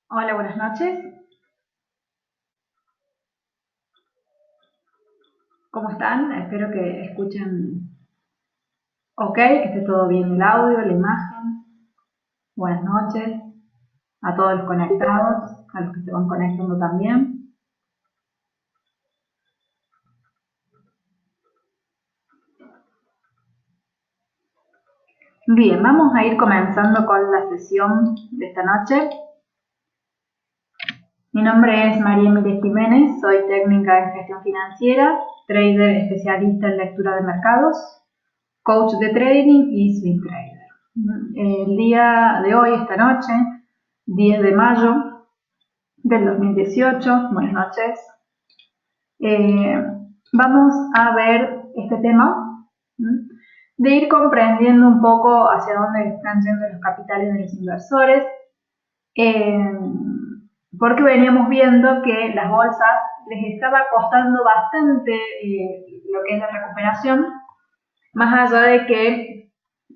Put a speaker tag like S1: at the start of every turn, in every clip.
S1: Hola, buenas noches. ¿Cómo están? Espero que escuchen ok, que esté todo bien el audio, la imagen. Buenas noches a todos los conectados, a los que se van conectando también. Bien, vamos a ir comenzando con la sesión de esta noche. Mi nombre es María Emilia Jiménez, soy técnica en gestión financiera, trader especialista en lectura de mercados, coach de trading y swing trader. El día de hoy, esta noche, 10 de mayo del 2018, buenas noches, vamos a ver este tema de ir comprendiendo un poco hacia dónde están yendo los capitales de los inversores, porque veníamos viendo que las bolsas les estaba costando bastante lo que es la recuperación, más allá de que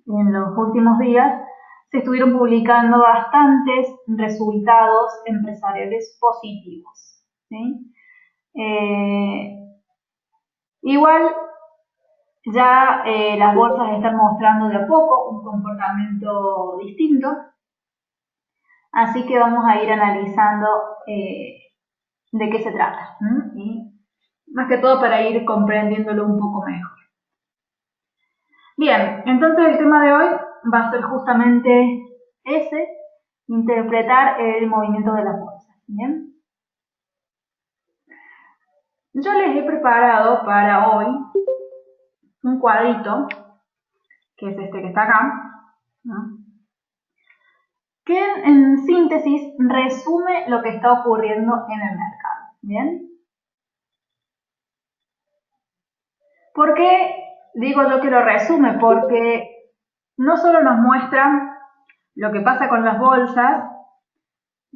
S1: en los últimos días se estuvieron publicando bastantes resultados empresariales positivos, ¿sí? Igual ya las bolsas están mostrando de a poco un comportamiento distinto, así que vamos a ir analizando de qué se trata, y más que todo para ir comprendiéndolo un poco mejor. Bien, entonces el tema de hoy va a ser justamente ese, interpretar el movimiento de las bolsas. Bien, yo les he preparado para hoy un cuadrito, que es este que está acá, ¿no? Que en síntesis resume lo que está ocurriendo en el mercado. Bien, ¿por qué digo yo que lo resume? Porque no solo nos muestra lo que pasa con las bolsas,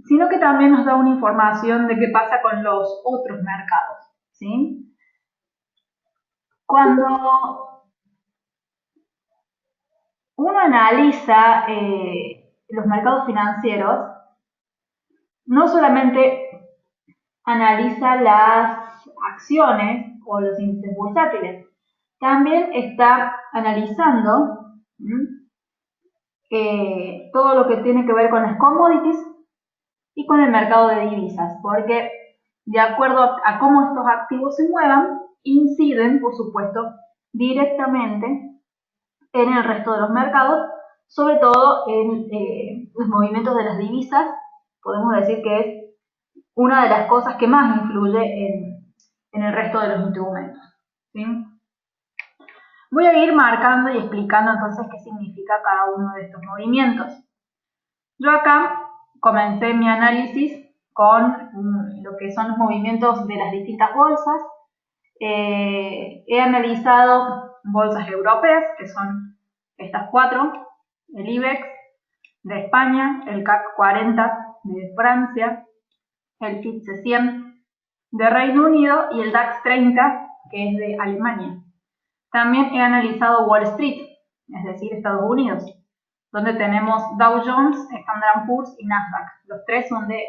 S1: sino que también nos da una información de qué pasa con los otros mercados, ¿sí? Cuando uno analiza los mercados financieros, no solamente analiza las acciones o los índices bursátiles, también está analizando todo lo que tiene que ver con las commodities y con el mercado de divisas, porque de acuerdo a cómo estos activos se muevan, inciden, por supuesto, directamente en el resto de los mercados, sobre todo en los movimientos de las divisas. Podemos decir que es una de las cosas que más influye en el resto de los instrumentos, ¿sí? Voy a ir marcando y explicando entonces qué significa cada uno de estos movimientos. Yo acá comencé mi análisis con lo que son los movimientos de las distintas bolsas. He analizado bolsas europeas, que son estas cuatro: el IBEX de España, el CAC 40 de Francia, el FTSE 100 de Reino Unido y el DAX 30, que es de Alemania. También he analizado Wall Street, es decir, Estados Unidos, donde tenemos Dow Jones, Standard & Poor's y Nasdaq. Los tres son de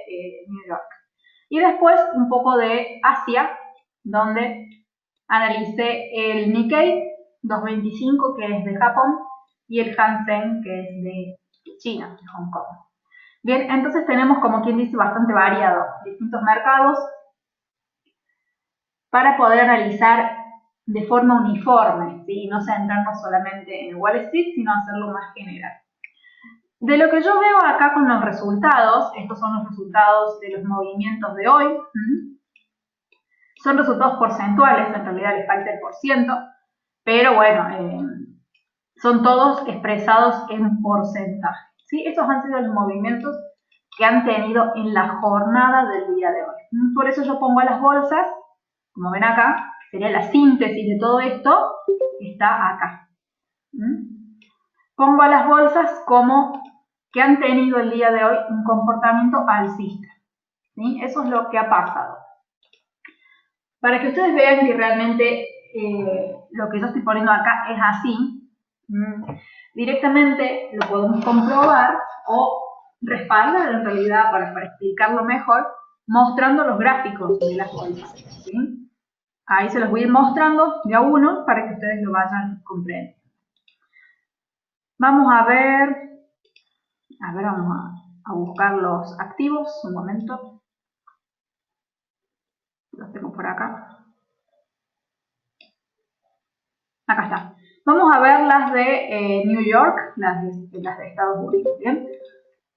S1: New York. Y después un poco de Asia, donde analicé el Nikkei 225, que es de Japón, y el Hansen, que es de China, de Hong Kong. Bien, entonces tenemos, como quien dice, bastante variado distintos mercados para poder analizar de forma uniforme, ¿sí? No centrarnos solamente en Wall Street, sino hacerlo más general. De lo que yo veo acá con los resultados, estos son los resultados de los movimientos de hoy, son resultados porcentuales, en realidad les falta el porciento, pero bueno, son todos expresados en porcentaje, ¿sí? Estos han sido los movimientos que han tenido en la jornada del día de hoy. Por eso yo pongo a las bolsas, como ven acá, sería la síntesis de todo esto, está acá. Pongo a las bolsas como que han tenido el día de hoy un comportamiento alcista, ¿sí? Eso es lo que ha pasado. Para que ustedes vean que realmente lo que yo estoy poniendo acá es así, directamente lo podemos comprobar o respaldar en realidad para explicarlo mejor, mostrando los gráficos de las bolsas, ¿sí? Ahí se los voy a ir mostrando de a uno para que ustedes lo vayan comprendiendo. Vamos a ver, vamos a buscar los activos, un momento. Los tengo por acá. Acá está. Vamos a ver las de New York, las de Estados Unidos, ¿bien?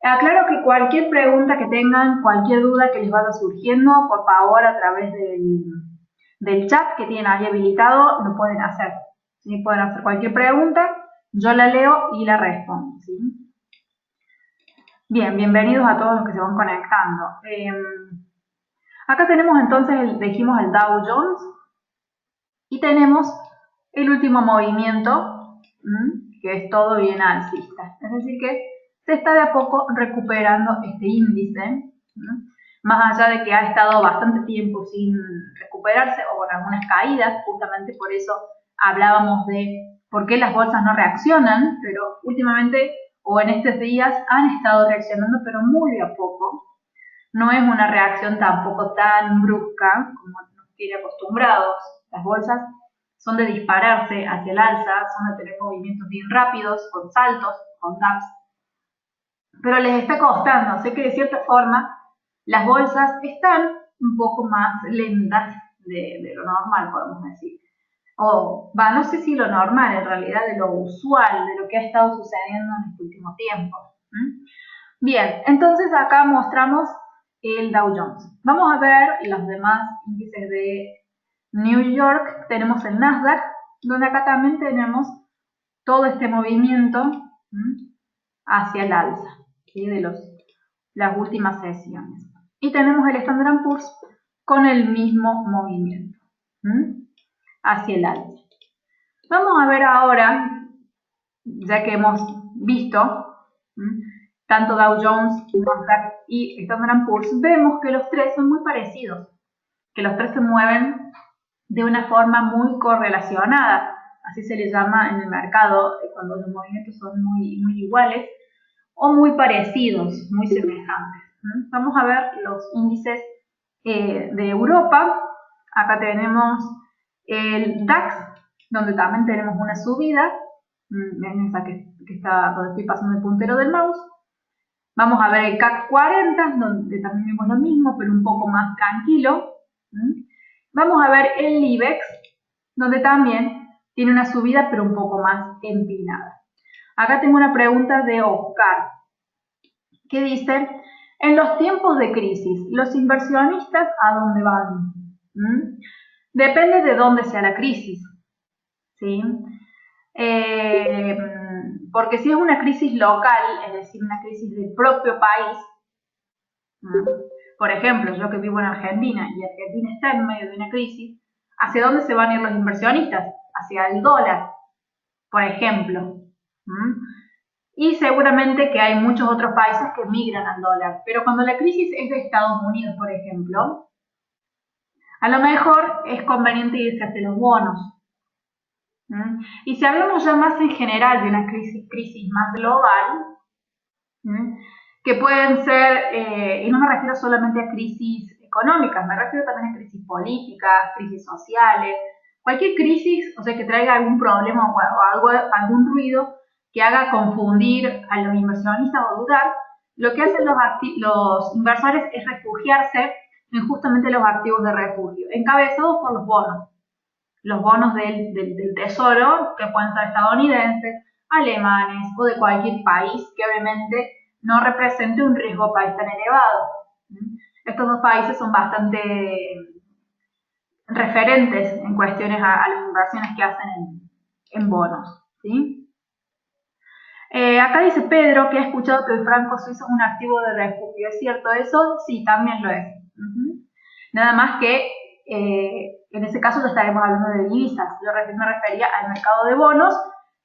S1: Aclaro que cualquier pregunta que tengan, cualquier duda que les vaya surgiendo, por favor, a través del chat que tienen ahí habilitado, lo pueden hacer. ¿Sí? Pueden hacer cualquier pregunta, yo la leo y la respondo, ¿sí? Bien, bienvenidos a todos los que se van conectando. Acá tenemos entonces, dijimos el Dow Jones, y tenemos el último movimiento, que es todo bien alcista. Es decir que se está de a poco recuperando este índice, más allá de que ha estado bastante tiempo sin recuperarse o con algunas caídas, justamente por eso hablábamos de por qué las bolsas no reaccionan, pero últimamente o en estos días han estado reaccionando, pero muy de a poco. No es una reacción tampoco tan brusca como nos tiene acostumbrados. Las bolsas son de dispararse hacia el alza, son de tener movimientos bien rápidos, con saltos, con gaps. Pero les está costando, sé que de cierta forma las bolsas están un poco más lentas de lo normal, podemos decir. No sé si lo normal, en realidad de lo usual, de lo que ha estado sucediendo en este último tiempo. Bien, entonces acá mostramos el Dow Jones. Vamos a ver los demás índices de New York. Tenemos el Nasdaq, donde acá también tenemos todo este movimiento hacia el alza, ¿sí? De las últimas sesiones. Y tenemos el Standard & Poor's con el mismo movimiento hacia el alza. Vamos a ver ahora, ya que hemos visto tanto Dow Jones, Nasdaq y Standard & Poor's, vemos que los tres son muy parecidos, que los tres se mueven de una forma muy correlacionada, así se le llama en el mercado cuando los movimientos son muy iguales o muy parecidos, muy semejantes. Vamos a ver los índices de Europa. Acá tenemos el DAX, donde también tenemos una subida, en esta que está donde estoy pasando el puntero del mouse. Vamos a ver el CAC 40, donde también vemos lo mismo, pero un poco más tranquilo. Vamos a ver el IBEX, donde también tiene una subida, pero un poco más empinada. Acá tengo una pregunta de Oscar, que dice, en los tiempos de crisis, ¿los inversionistas a dónde van? Depende de dónde sea la crisis, ¿sí? Porque si es una crisis local, es decir, una crisis del propio país, por ejemplo, yo que vivo en Argentina y Argentina está en medio de una crisis, ¿hacia dónde se van a ir los inversionistas? Hacia el dólar, por ejemplo. Y seguramente que hay muchos otros países que migran al dólar, pero cuando la crisis es de Estados Unidos, por ejemplo, a lo mejor es conveniente irse hacia los bonos. Y si hablamos ya más en general de una crisis más global, que pueden ser, y no me refiero solamente a crisis económicas, me refiero también a crisis políticas, crisis sociales, cualquier crisis, o sea, que traiga algún problema o algún ruido que haga confundir a los inversionistas o dudar, lo que hacen los inversores es refugiarse en justamente los activos de refugio, encabezados por los bonos del tesoro, que pueden ser estadounidenses, alemanes o de cualquier país que obviamente no represente un riesgo país tan elevado. Estos dos países son bastante referentes en cuestiones a las inversiones que hacen en bonos, ¿sí? Acá dice Pedro que ha escuchado que el franco suizo es un activo de refugio. ¿Es cierto eso? Sí, también lo es. Nada más que en ese caso ya estaremos hablando de divisas. Yo recién me refería al mercado de bonos,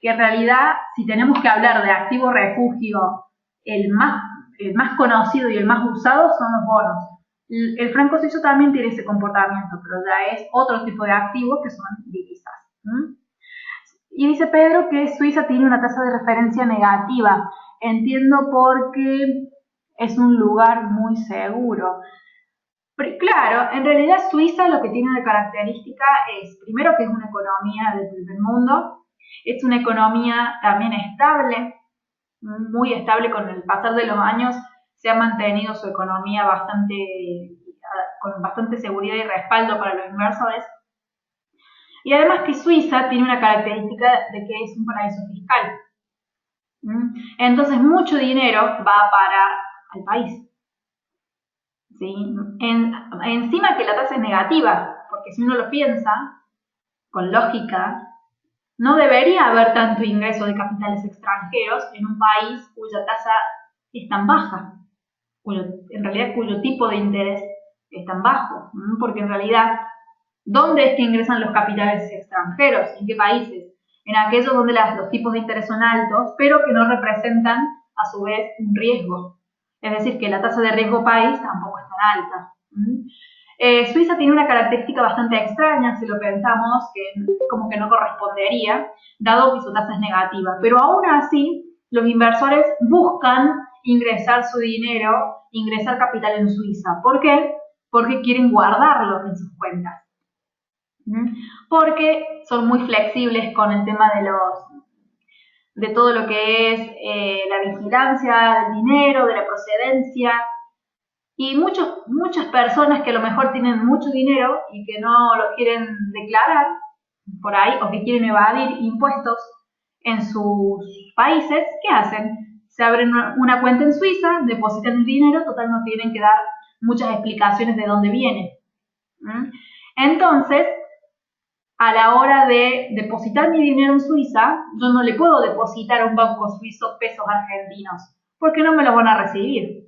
S1: que en realidad, si tenemos que hablar de activo refugio, el más conocido y el más usado son los bonos. El franco suizo también tiene ese comportamiento, pero ya es otro tipo de activos que son divisas. Y dice Pedro que Suiza tiene una tasa de referencia negativa. Entiendo porque es un lugar muy seguro. Pero claro, en realidad Suiza lo que tiene de característica es, primero, que es una economía del primer mundo, es una economía también estable, muy estable. Con el pasar de los años se ha mantenido su economía con bastante seguridad y respaldo para los inversores. Y además que Suiza tiene una característica de que es un paraíso fiscal. Entonces mucho dinero va a parar al país. ¿Sí? Encima que la tasa es negativa, porque si uno lo piensa, con lógica, no debería haber tanto ingreso de capitales extranjeros en un país cuya tasa es tan baja, en realidad cuyo tipo de interés es tan bajo, porque en realidad, ¿dónde es que ingresan los capitales extranjeros? ¿En qué países? En aquellos donde los tipos de interés son altos, pero que no representan a su vez un riesgo. Es decir, que la tasa de riesgo país tampoco es tan alta. Suiza tiene una característica bastante extraña, si lo pensamos, que como que no correspondería, dado que su tasa es negativa. Pero aún así, los inversores buscan ingresar su dinero, ingresar capital en Suiza. ¿Por qué? Porque quieren guardarlo en sus cuentas. Porque son muy flexibles con el tema de todo lo que es la vigilancia del dinero, de la procedencia. Y muchas personas que a lo mejor tienen mucho dinero y que no lo quieren declarar por ahí, o que quieren evadir impuestos en sus países, ¿qué hacen? Se abren una cuenta en Suiza, depositan el dinero, total no tienen que dar muchas explicaciones de dónde viene. Entonces, a la hora de depositar mi dinero en Suiza, yo no le puedo depositar a un banco suizo pesos argentinos, porque no me los van a recibir.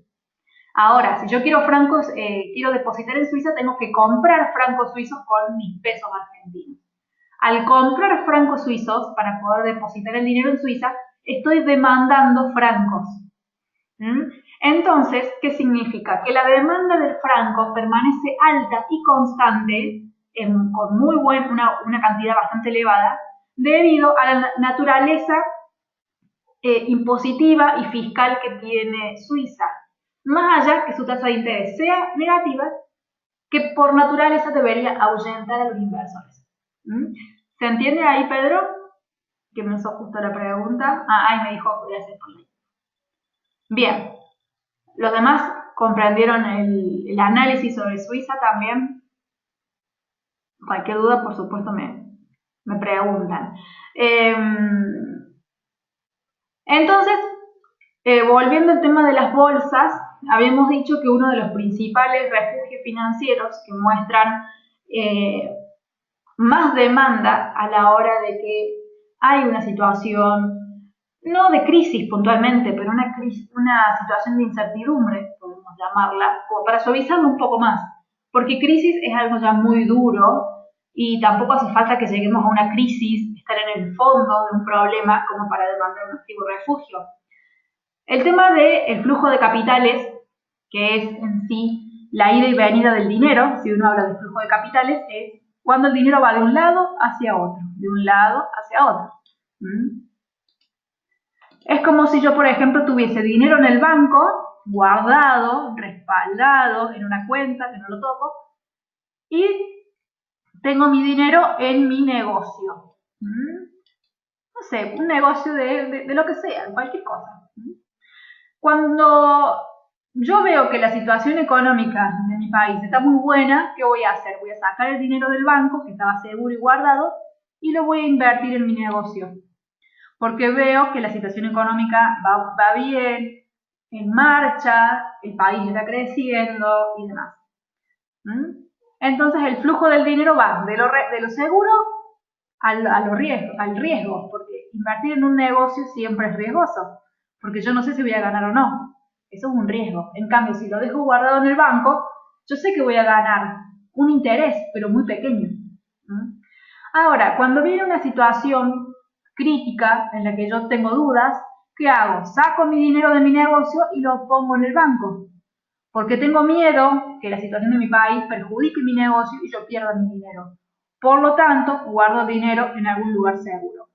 S1: Ahora, si yo quiero quiero depositar en Suiza, tengo que comprar francos suizos con mis pesos argentinos. Al comprar francos suizos, para poder depositar el dinero en Suiza, estoy demandando francos. Entonces, ¿qué significa? Que la demanda del franco permanece alta y constante, con una cantidad bastante elevada, debido a la naturaleza impositiva y fiscal que tiene Suiza. Más allá que su tasa de interés sea negativa, que por naturaleza debería ahuyentar a los inversores. ¿Se entiende ahí, Pedro? Que me hizo justo la pregunta. Ahí me dijo gracias por ahí. Bien, los demás comprendieron el análisis sobre Suiza también. Cualquier duda, por supuesto, me preguntan. Entonces, volviendo al tema de las bolsas, habíamos dicho que uno de los principales refugios financieros que muestran más demanda a la hora de que hay una situación, no de crisis puntualmente, pero una situación de incertidumbre, podemos llamarla, como para suavizarlo un poco más, porque crisis es algo ya muy duro y tampoco hace falta que lleguemos a una crisis, estar en el fondo de un problema como para demandar un activo refugio. El tema del flujo de capitales, que es en sí la ida y venida del dinero, si uno habla de flujo de capitales, es cuando el dinero va de un lado hacia otro, de un lado hacia otro. Es como si yo, por ejemplo, tuviese dinero en el banco, guardado, respaldado, en una cuenta, que no lo toco, y tengo mi dinero en mi negocio. No sé, un negocio de lo que sea, cualquier cosa. Cuando yo veo que la situación económica de mi país está muy buena, ¿qué voy a hacer? Voy a sacar el dinero del banco, que estaba seguro y guardado, y lo voy a invertir en mi negocio. Porque veo que la situación económica va bien, en marcha, el país está creciendo y demás. Entonces el flujo del dinero va de lo seguro al riesgo, porque invertir en un negocio siempre es riesgoso, porque yo no sé si voy a ganar o no. Eso es un riesgo. En cambio, si lo dejo guardado en el banco, yo sé que voy a ganar un interés, pero muy pequeño. Ahora, cuando viene una situación crítica en la que yo tengo dudas, ¿qué hago? Saco mi dinero de mi negocio y lo pongo en el banco, porque tengo miedo que la situación de mi país perjudique mi negocio y yo pierda mi dinero. Por lo tanto, guardo dinero en algún lugar seguro.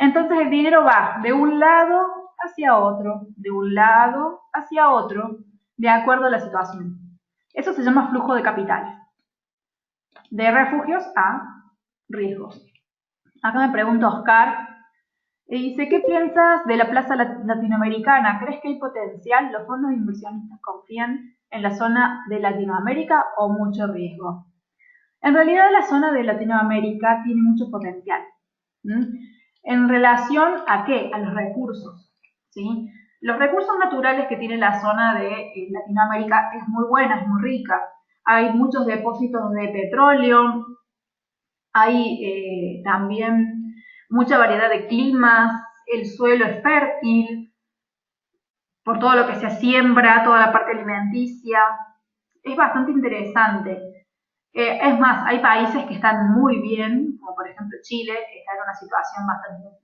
S1: Entonces el dinero va de un lado hacia otro, de un lado hacia otro, de acuerdo a la situación. Eso se llama flujo de capitales. De refugios a riesgos. Acá me pregunta Oscar, y dice, ¿qué piensas de la plaza latinoamericana? ¿Crees que hay potencial? ¿Los fondos inversionistas confían en la zona de Latinoamérica o mucho riesgo? En realidad la zona de Latinoamérica tiene mucho potencial. ¿En relación a qué? A los recursos. ¿Sí? Los recursos naturales que tiene la zona de Latinoamérica es muy buena, es muy rica. Hay muchos depósitos de petróleo, hay también mucha variedad de climas, el suelo es fértil, por todo lo que se siembra, toda la parte alimenticia, es bastante interesante. Es más, hay países que están muy bien, como por ejemplo Chile, que está en una situación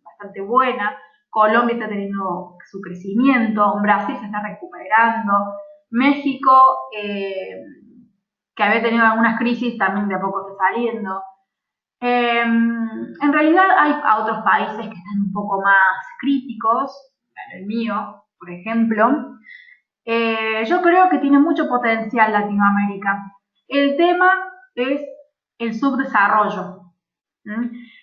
S1: bastante buena, Colombia está teniendo su crecimiento, Brasil se está recuperando, México, que había tenido algunas crisis, también de a poco está saliendo. En realidad hay otros países que están un poco más críticos, el mío, por ejemplo. Yo creo que tiene mucho potencial Latinoamérica. El tema es el subdesarrollo.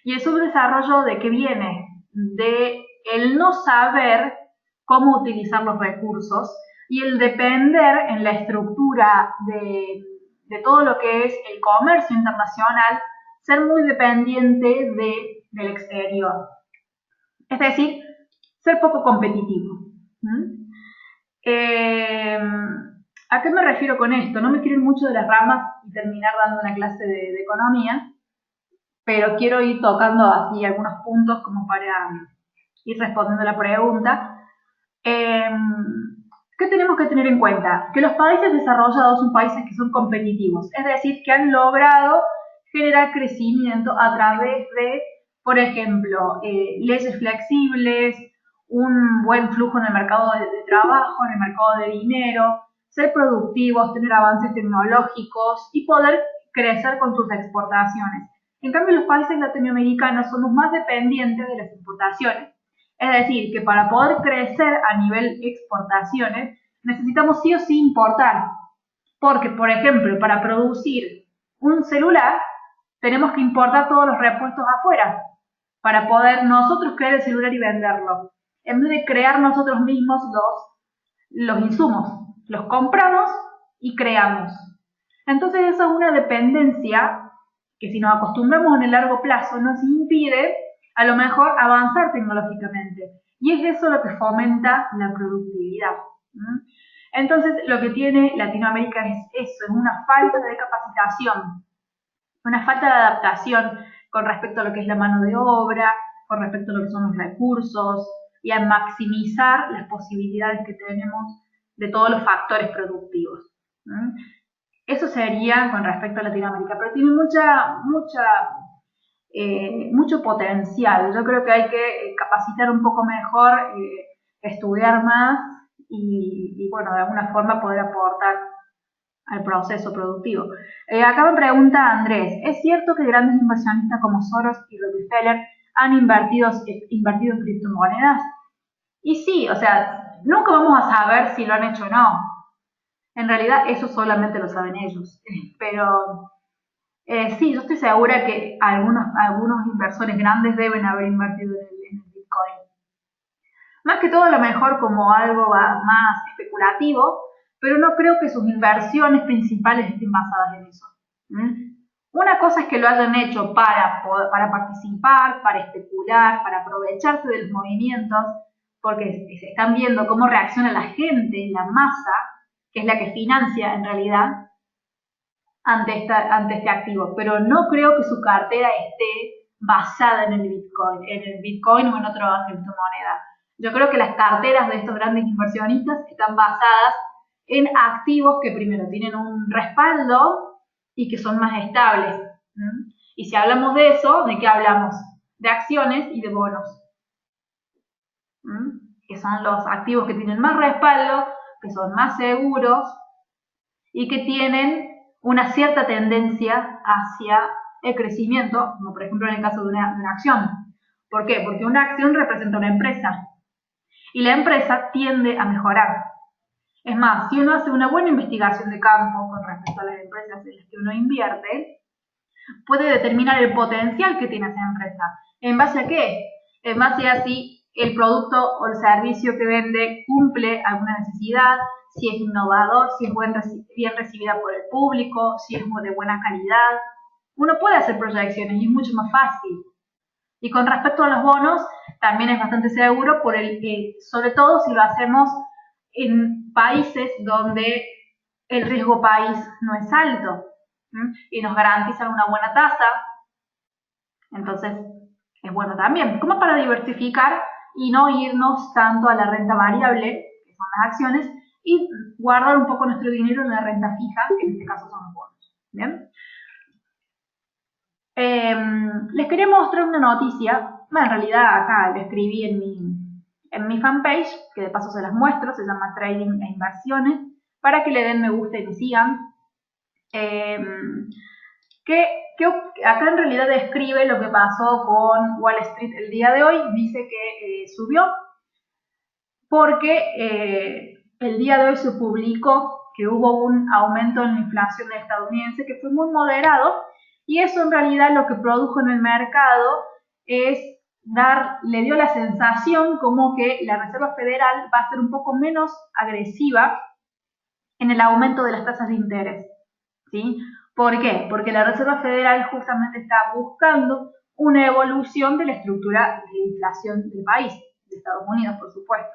S1: ¿Y el subdesarrollo de qué viene? De el no saber cómo utilizar los recursos y el depender en la estructura de todo lo que es el comercio internacional, ser muy dependiente del exterior. Es decir, ser poco competitivo. ¿A qué me refiero con esto? No me quiero ir mucho de las ramas y terminar dando una clase de economía, pero quiero ir tocando así algunos puntos como para ir respondiendo a la pregunta. ¿Qué tenemos que tener en cuenta? Que los países desarrollados son países que son competitivos, es decir, que han logrado generar crecimiento a través de, por ejemplo, leyes flexibles, un buen flujo en el mercado de trabajo, en el mercado de dinero, ser productivos, tener avances tecnológicos y poder crecer con sus exportaciones. En cambio, los países latinoamericanos somos más dependientes de las importaciones. Es decir, que para poder crecer a nivel exportaciones, necesitamos sí o sí importar. Porque, por ejemplo, para producir un celular, tenemos que importar todos los repuestos afuera para poder nosotros crear el celular y venderlo. En vez de crear nosotros mismos los insumos, los compramos y creamos. Entonces esa es una dependencia que si nos acostumbramos en el largo plazo nos impide a lo mejor avanzar tecnológicamente. Y es eso lo que fomenta la productividad. Entonces lo que tiene Latinoamérica es eso, es una falta de capacitación, una falta de adaptación con respecto a lo que es la mano de obra, con respecto a lo que son los recursos y a maximizar las posibilidades que tenemos de todos los factores productivos. Eso sería con respecto a Latinoamérica, pero tiene mucho potencial. Yo creo que hay que capacitar un poco mejor, estudiar más y bueno, de alguna forma poder aportar al proceso productivo. Acá me pregunta Andrés, ¿es cierto que grandes inversionistas como Soros y Rockefeller han invertido en criptomonedas? Y sí, o sea, nunca vamos a saber si lo han hecho o no. En realidad eso solamente lo saben ellos. Pero sí, yo estoy segura que algunos inversores grandes deben haber invertido en el Bitcoin. Más que todo a lo mejor como algo más especulativo, pero no creo que sus inversiones principales estén basadas en eso. Una cosa es que lo hayan hecho para participar, para especular, para aprovecharse de los movimientos, porque se están viendo cómo reacciona la gente, la masa, que es la que financia en realidad, ante este activo. Pero no creo que su cartera esté basada en el Bitcoin o en otra criptomoneda. Yo creo que las carteras de estos grandes inversionistas están basadas en activos que primero tienen un respaldo y que son más estables. Y si hablamos de eso, ¿de qué hablamos? De acciones y de bonos. Que son los activos que tienen más respaldo, que son más seguros y que tienen una cierta tendencia hacia el crecimiento, como por ejemplo en el caso de una acción. ¿Por qué? Porque una acción representa una empresa. y la empresa tiende a mejorar. Es más, si uno hace una buena investigación de campo con respecto a las empresas en las que uno invierte, puede determinar el potencial que tiene esa empresa. ¿En base a qué? En base a si el producto o el servicio que vende cumple alguna necesidad, si es innovador, si es bien recibida por el público, si es de buena calidad. Uno puede hacer proyecciones y es mucho más fácil. Y con respecto a los bonos, también es bastante seguro, sobre todo si lo hacemos en países donde el riesgo país no es alto y nos garantizan una buena tasa. Entonces, es bueno también, como para diversificar y no irnos tanto a la renta variable, que son las acciones, y guardar un poco nuestro dinero en la renta fija, que en este caso son los bonos. ¿Bien? Les quería mostrar una noticia, en realidad acá la escribí en mi fanpage, que de paso se las muestro, se llama Trading e Inversiones, para que le den me gusta y me sigan. Que acá en realidad describe lo que pasó con Wall Street el día de hoy. Dice que subió porque el día de hoy se publicó que hubo un aumento en la inflación estadounidense que fue muy moderado, y eso en realidad lo que produjo en el mercado es le dio la sensación como que la Reserva Federal va a ser un poco menos agresiva en el aumento de las tasas de interés, ¿sí? ¿Por qué? Porque la Reserva Federal justamente está buscando una evolución de la estructura de inflación del país, de Estados Unidos, por supuesto.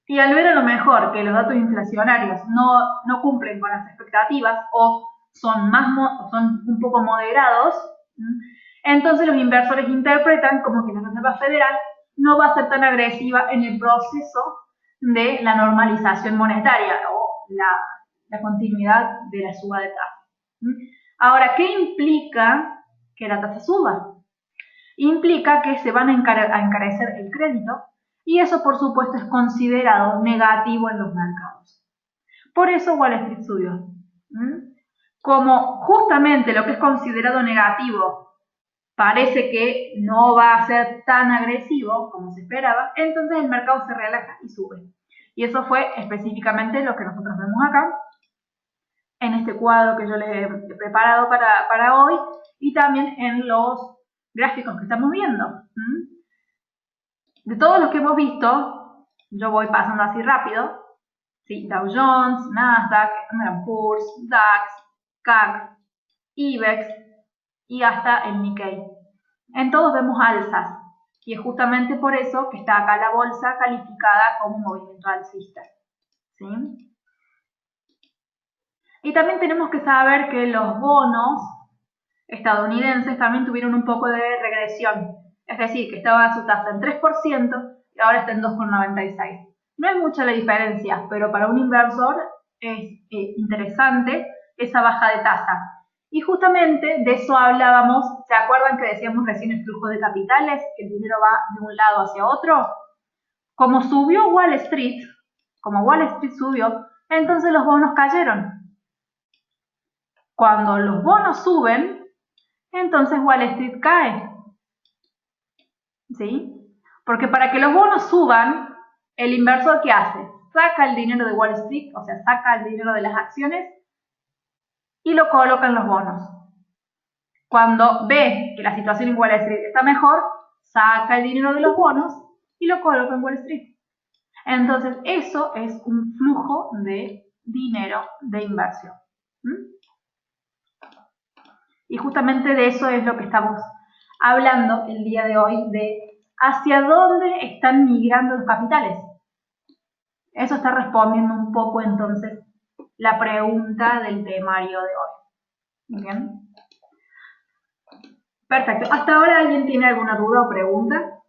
S1: Y al ver a lo mejor que los datos inflacionarios no cumplen con las expectativas o son un poco moderados, entonces los inversores interpretan como que la Reserva Federal no va a ser tan agresiva en el proceso de la normalización monetaria o la continuidad de la suba de tasa. Ahora, ¿qué implica que la tasa suba? Implica que se van a encarecer el crédito, y eso por supuesto es considerado negativo en los mercados. Por eso Wall Street subió. Como justamente lo que es considerado negativo parece que no va a ser tan agresivo como se esperaba, entonces el mercado se relaja y sube. Y eso fue específicamente lo que nosotros vemos acá, en este cuadro que yo les he preparado para hoy, y también en los gráficos que estamos viendo. De todos los que hemos visto, yo voy pasando así rápido, ¿sí? Dow Jones, Nasdaq, Standard & Poor's, DAX, CAC, IBEX y hasta el Nikkei. En todos vemos alzas, y es justamente por eso que está acá la bolsa calificada como movimiento alcista, ¿sí? Y también tenemos que saber que los bonos estadounidenses también tuvieron un poco de regresión. Es decir, que estaba su tasa en 3% y ahora está en 2,96. No es mucha la diferencia, pero para un inversor es interesante esa baja de tasa. Y justamente de eso hablábamos. ¿Se acuerdan que decíamos recién el flujo de capitales? Que el dinero va de un lado hacia otro. Como subió Wall Street, como Wall Street subió, entonces los bonos cayeron. Cuando los bonos suben, entonces Wall Street cae. ¿Sí? Porque para que los bonos suban, el inversor ¿qué hace? Saca el dinero de Wall Street, o sea, saca el dinero de las acciones y lo coloca en los bonos. Cuando ve que la situación en Wall Street está mejor, saca el dinero de los bonos y lo coloca en Wall Street. Entonces, eso es un flujo de dinero de inversión. Y justamente de eso es lo que estamos hablando el día de hoy, de hacia dónde están migrando los capitales. Eso está respondiendo un poco entonces la pregunta del temario de hoy. ¿Bien? Perfecto. ¿Hasta ahora alguien tiene alguna duda o pregunta?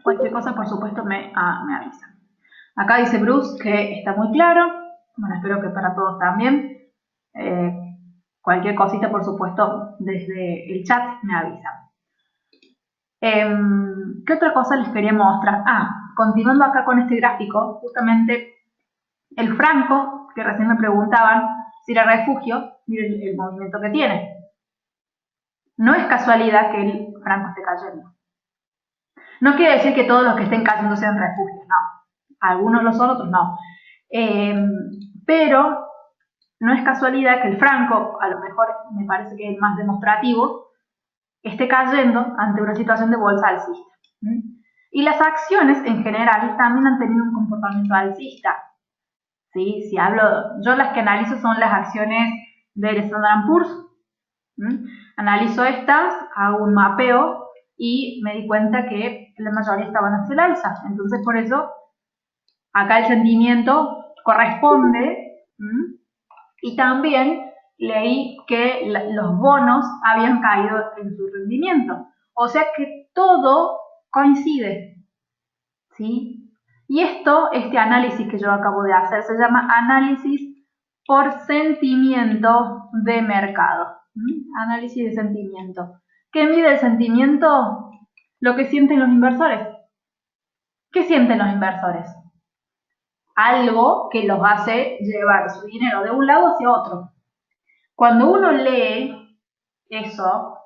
S1: Cualquier cosa, por supuesto, me avisa. Acá dice Bruce que está muy claro. Bueno, espero que para todos también. Cualquier cosita, por supuesto, desde el chat me avisan. ¿Qué otra cosa les quería mostrar? Continuando acá con este gráfico, justamente el franco, que recién me preguntaban si era refugio, miren el movimiento que tiene. no es casualidad que el franco esté cayendo. No quiere decir que todos los que estén cayendo sean refugios, no. Algunos lo son, otros no. Pero no es casualidad que el franco, a lo mejor me parece que es más demostrativo, esté cayendo ante una situación de bolsa alcista. Y las acciones en general también han tenido un comportamiento alcista. ¿Sí? Si hablo, yo las que analizo son las acciones del Standard & Poor's. Analizo estas, hago un mapeo y me di cuenta que la mayoría estaban hacia el alza. Entonces, por eso, acá el sentimiento corresponde. Y también leí que los bonos habían caído en su rendimiento. O sea que todo coincide. ¿Sí? Y este análisis que yo acabo de hacer se llama análisis por sentimiento de mercado. Análisis de sentimiento. ¿Qué mide el sentimiento? Lo que sienten los inversores. ¿Qué sienten los inversores? Algo que los hace llevar su dinero de un lado hacia otro. Cuando uno lee eso,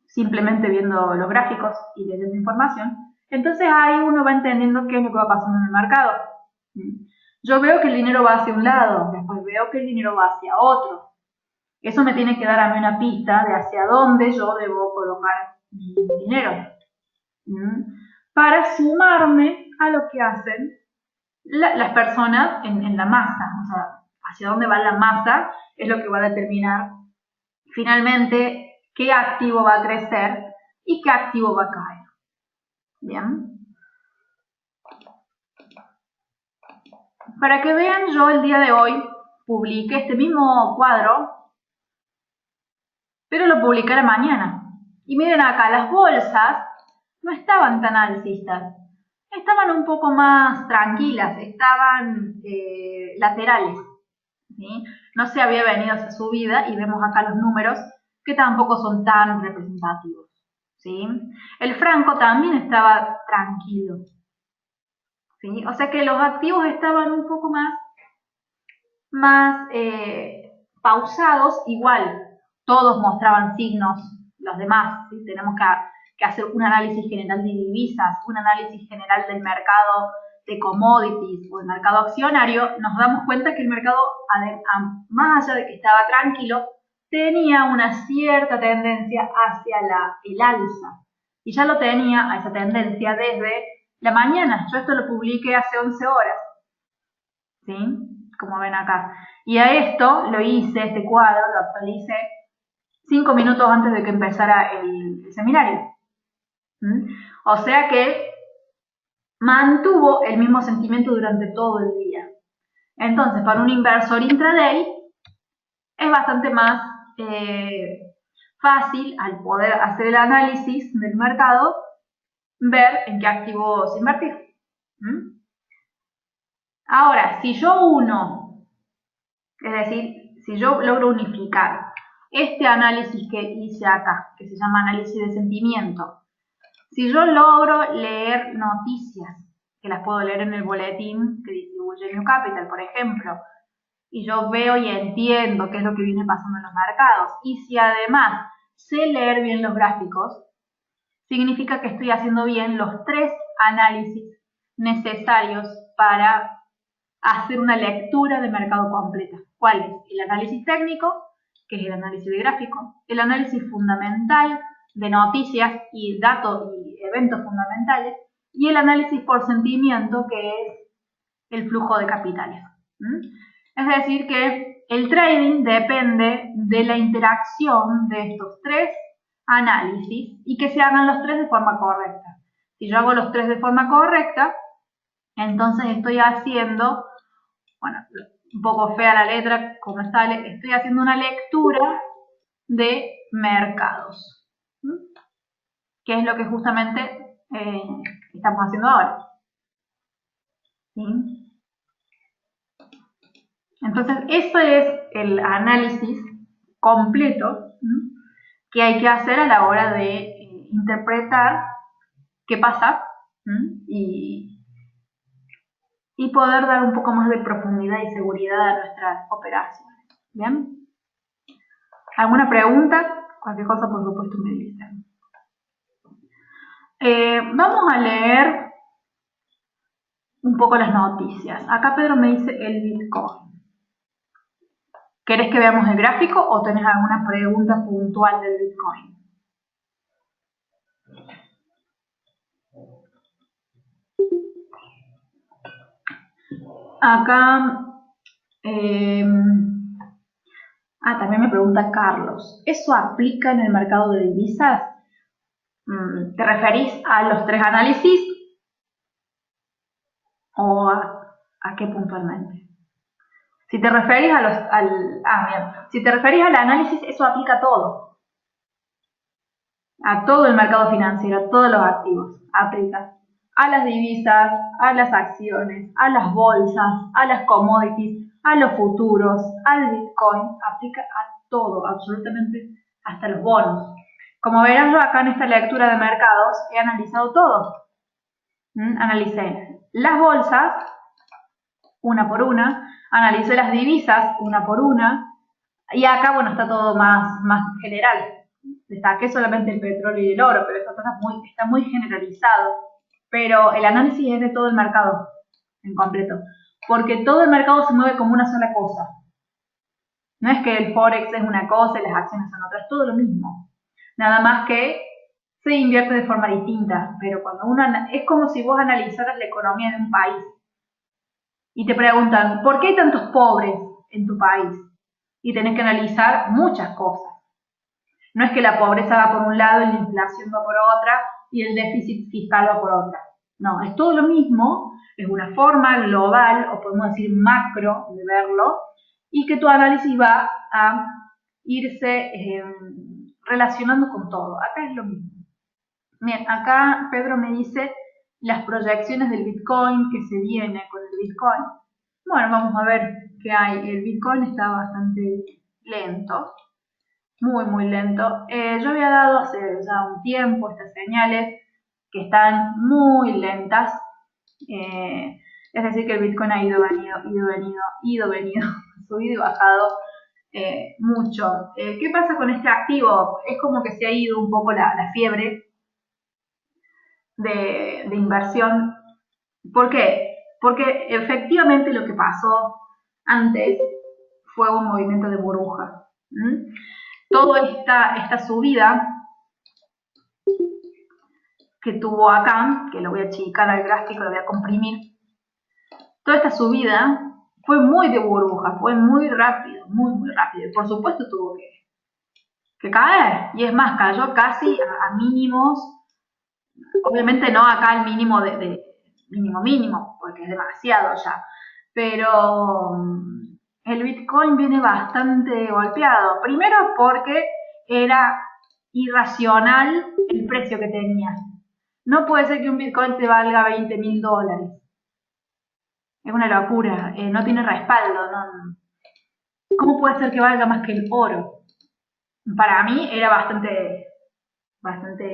S1: simplemente viendo los gráficos y leyendo información, entonces ahí uno va entendiendo qué es lo que va pasando en el mercado. Yo veo que el dinero va hacia un lado, después veo que el dinero va hacia otro. Eso me tiene que dar a mí una pista de hacia dónde yo debo colocar mi dinero. Para sumarme a lo que hacen las personas en la masa. O sea, hacia dónde va la masa es lo que va a determinar finalmente qué activo va a crecer y qué activo va a caer. Bien. Para que vean, yo el día de hoy publiqué este mismo cuadro, pero lo publicaré mañana. Y miren acá, las bolsas no estaban tan alcistas. Estaban un poco más tranquilas, estaban laterales. ¿Sí? No se había venido esa subida y vemos acá los números que tampoco son tan representativos. ¿Sí? El franco también estaba tranquilo. ¿Sí? O sea que los activos estaban un poco más pausados, igual todos mostraban signos, los demás, ¿sí? Tenemos que hacer un análisis general de divisas, un análisis general del mercado de commodities o el mercado accionario, nos damos cuenta que el mercado, más allá de que estaba tranquilo, tenía una cierta tendencia hacia el alza. Y ya lo tenía a esa tendencia desde la mañana. Yo esto lo publiqué hace 11 horas. ¿Sí? Como ven acá. Y a esto lo hice, este cuadro, lo actualicé 5 minutos antes de que empezara el seminario. O sea que mantuvo el mismo sentimiento durante todo el día. Entonces, para un inversor intraday, es bastante más fácil, al poder hacer el análisis del mercado, ver en qué activos invertir. Ahora, si yo uno, es decir, si yo logro unificar este análisis que hice acá, que se llama análisis de sentimiento, si yo logro leer noticias, que las puedo leer en el boletín que distribuye New Capital, por ejemplo, y yo veo y entiendo qué es lo que viene pasando en los mercados, y si además sé leer bien los gráficos, significa que estoy haciendo bien los 3 análisis necesarios para hacer una lectura de mercado completa. ¿Cuál es? El análisis técnico, que es el análisis de gráfico, el análisis fundamental de noticias y datos y eventos fundamentales, y el análisis por sentimiento, que es el flujo de capitales. Es decir, que el trading depende de la interacción de estos 3 análisis y que se hagan los 3 de forma correcta. Si yo hago los 3 de forma correcta, entonces estoy haciendo, bueno, un poco fea la letra como sale, estoy haciendo una lectura de mercados, que es lo que justamente estamos haciendo ahora. ¿Sí? Entonces, eso es el análisis completo que hay que hacer a la hora de interpretar qué pasa y poder dar un poco más de profundidad y seguridad a nuestras operaciones. ¿Bien? ¿Alguna pregunta Cualquier cosa, por supuesto, me dicen. Vamos a leer un poco las noticias. Acá Pedro me dice el Bitcoin. ¿Querés que veamos el gráfico o tenés alguna pregunta puntual del Bitcoin? Acá, también me pregunta Carlos, ¿eso aplica en el mercado de divisas? ¿Te referís a los 3 análisis o a qué puntualmente? Si te referís si te referís al análisis, eso aplica a todo el mercado financiero, a todos los activos, aplica a las divisas, a las acciones, a las bolsas, a las commodities, a los futuros, al Bitcoin, aplica a todo, absolutamente, hasta los bonos. Como verán, yo acá en esta lectura de mercados he analizado todo. Analicé las bolsas, una por una, analicé las divisas, una por una, y acá, bueno, está todo más general. Destaqué solamente el petróleo y el oro, pero esto está muy generalizado. Pero el análisis es de todo el mercado en completo, porque todo el mercado se mueve como una sola cosa. No es que el Forex es una cosa y las acciones son otras, es todo lo mismo. Nada más que se invierte de forma distinta, pero cuando es como si vos analizaras la economía de un país y te preguntan, ¿por qué hay tantos pobres en tu país? Y tenés que analizar muchas cosas. No es que la pobreza va por un lado y la inflación va por otra y el déficit fiscal va por otra. No, es todo lo mismo, es una forma global, o podemos decir macro, de verlo, y que tu análisis va a irse relacionando con todo. Acá es lo mismo. Bien, acá Pedro me dice las proyecciones del Bitcoin, que se viene con el Bitcoin. Bueno, vamos a ver qué hay. El Bitcoin está bastante lento, muy lento. Yo había dado hace ya un tiempo estas señales que están muy lentas. Es decir, que el Bitcoin ha ido, venido, subido y bajado mucho. ¿Qué pasa con este activo? Es como que se ha ido un poco la fiebre de inversión. ¿Por qué? Porque efectivamente lo que pasó antes fue un movimiento de burbuja. Toda esta subida que tuvo acá, que lo voy a achicar al gráfico, lo voy a comprimir, toda esta subida fue muy de burbuja, fue muy rápido, muy rápido. Y por supuesto tuvo que caer. Y es más, cayó casi a mínimos. Obviamente no acá el mínimo de mínimo, porque es demasiado ya. Pero el Bitcoin viene bastante golpeado. Primero porque era irracional el precio que tenía. No puede ser que un Bitcoin te valga $20.000. Es una locura, no tiene respaldo. ¿No? ¿Cómo puede ser que valga más que el oro? Para mí era bastante